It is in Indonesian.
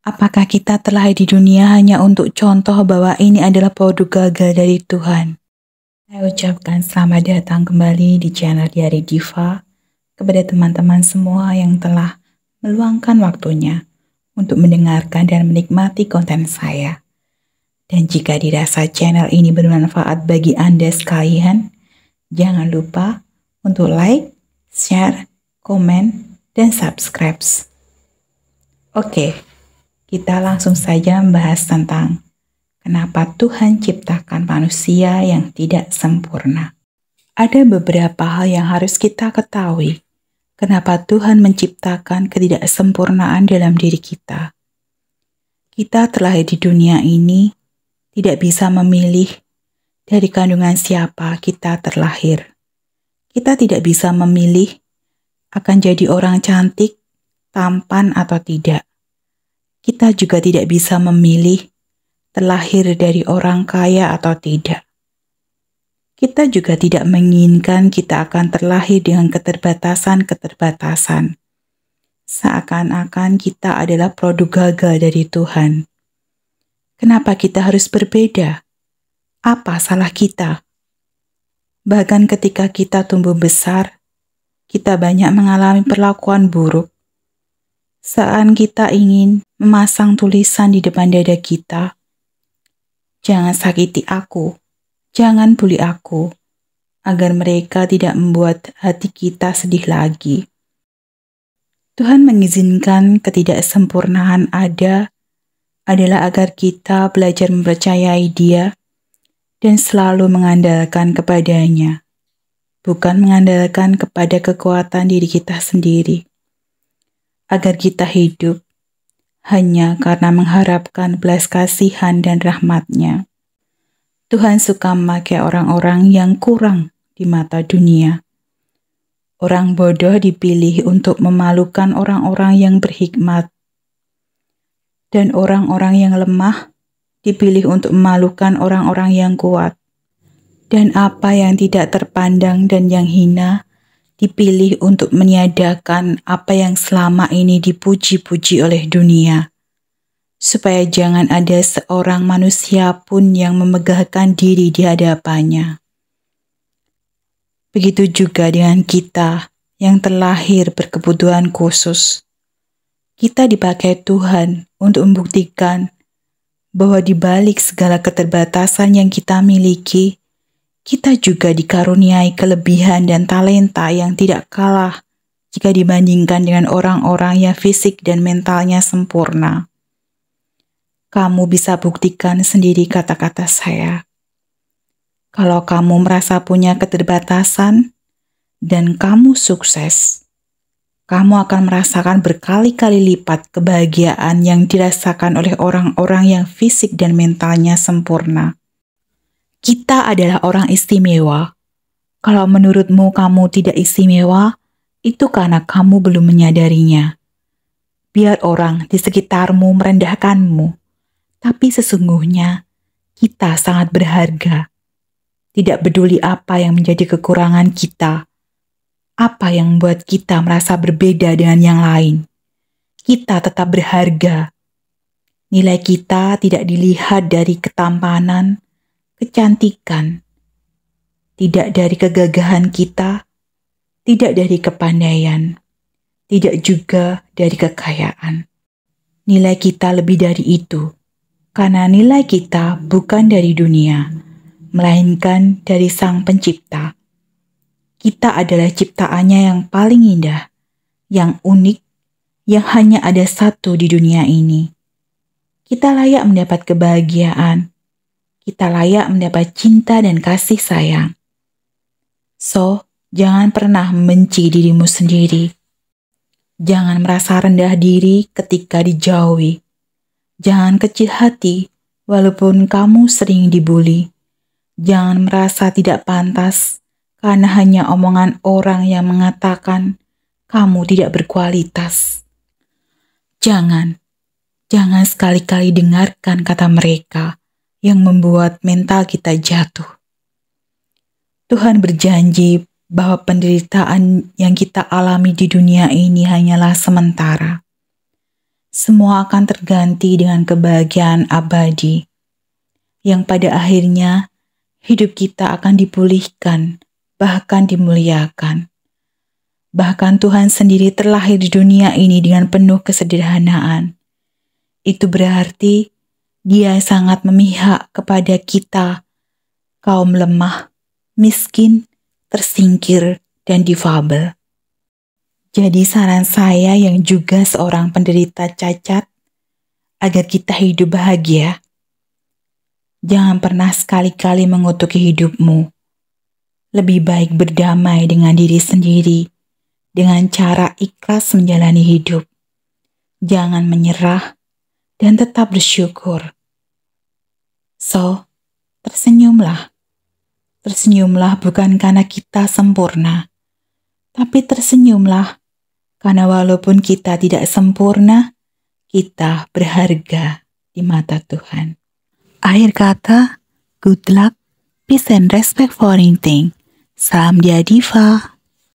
Apakah kita terlahir di dunia hanya untuk contoh bahwa ini adalah produk gagal dari Tuhan? Saya ucapkan selamat datang kembali di channel Diari Diva kepada teman-teman semua yang telah meluangkan waktunya untuk mendengarkan dan menikmati konten saya. Dan jika dirasa channel ini bermanfaat bagi Anda sekalian, jangan lupa untuk like, share, komen, dan subscribe. Oke, kita langsung saja membahas tentang kenapa Tuhan ciptakan manusia yang tidak sempurna. Ada beberapa hal yang harus kita ketahui. Kenapa Tuhan menciptakan ketidaksempurnaan dalam diri kita? Kita terlahir di dunia ini tidak bisa memilih dari kandungan siapa kita terlahir. Kita tidak bisa memilih akan jadi orang cantik, tampan atau tidak. Kita juga tidak bisa memilih terlahir dari orang kaya atau tidak. Kita juga tidak menginginkan kita akan terlahir dengan keterbatasan-keterbatasan. Seakan-akan kita adalah produk gagal dari Tuhan. Kenapa kita harus berbeda? Apa salah kita? Bahkan ketika kita tumbuh besar, kita banyak mengalami perlakuan buruk. Saat kita ingin memasang tulisan di depan dada kita, "Jangan sakiti aku, jangan bully aku," agar mereka tidak membuat hati kita sedih lagi. Tuhan mengizinkan ketidaksempurnaan adalah agar kita belajar mempercayai Dia dan selalu mengandalkan kepadanya, bukan mengandalkan kepada kekuatan diri kita sendiri. Agar kita hidup hanya karena mengharapkan belas kasihan dan rahmat-Nya. Tuhan suka memakai orang-orang yang kurang di mata dunia. Orang bodoh dipilih untuk memalukan orang-orang yang berhikmat. Dan orang-orang yang lemah dipilih untuk memalukan orang-orang yang kuat. Dan apa yang tidak terpandang dan yang hina dipilih untuk meniadakan apa yang selama ini dipuji-puji oleh dunia, supaya jangan ada seorang manusia pun yang memegahkan diri di hadapannya. Begitu juga dengan kita yang terlahir berkebutuhan khusus. Kita dipakai Tuhan untuk membuktikan bahwa di balik segala keterbatasan yang kita miliki, kita juga dikaruniai kelebihan dan talenta yang tidak kalah jika dibandingkan dengan orang-orang yang fisik dan mentalnya sempurna. Kamu bisa buktikan sendiri kata-kata saya. Kalau kamu merasa punya keterbatasan dan kamu sukses, kamu akan merasakan berkali-kali lipat kebahagiaan yang dirasakan oleh orang-orang yang fisik dan mentalnya sempurna. Kita adalah orang istimewa. Kalau menurutmu kamu tidak istimewa, itu karena kamu belum menyadarinya. Biar orang di sekitarmu merendahkanmu, tapi sesungguhnya kita sangat berharga. Tidak peduli apa yang menjadi kekurangan kita, apa yang membuat kita merasa berbeda dengan yang lain. Kita tetap berharga. Nilai kita tidak dilihat dari ketampanan, kecantikan, tidak dari kegagahan kita, tidak dari kepandaian, tidak juga dari kekayaan. Nilai kita lebih dari itu, karena nilai kita bukan dari dunia, melainkan dari Sang Pencipta. Kita adalah ciptaannya yang paling indah, yang unik, yang hanya ada satu di dunia ini. Kita layak mendapat kebahagiaan. Kita layak mendapat cinta dan kasih sayang. So, jangan pernah membenci dirimu sendiri. Jangan merasa rendah diri ketika dijauhi. Jangan kecil hati walaupun kamu sering dibully. Jangan merasa tidak pantas karena hanya omongan orang yang mengatakan kamu tidak berkualitas. Jangan sekali-kali dengarkan kata mereka yang membuat mental kita jatuh. Tuhan berjanji bahwa penderitaan yang kita alami di dunia ini hanyalah sementara. semua akan terganti dengan kebahagiaan abadi, yang pada akhirnya hidup kita akan dipulihkan, bahkan dimuliakan. Bahkan Tuhan sendiri terlahir di dunia ini dengan penuh kesederhanaan. Itu berarti Dia sangat memihak kepada kita, kaum lemah, miskin, tersingkir, dan difabel. Jadi saran saya yang juga seorang penderita cacat, agar kita hidup bahagia, jangan pernah sekali-kali mengutuki hidupmu. Lebih baik berdamai dengan diri sendiri, dengan cara ikhlas menjalani hidup. Jangan menyerah dan tetap bersyukur. So, tersenyumlah. Tersenyumlah bukan karena kita sempurna, tapi tersenyumlah karena walaupun kita tidak sempurna, kita berharga di mata Tuhan. Akhir kata, good luck, peace and respect for anything. Salam Dia Diva.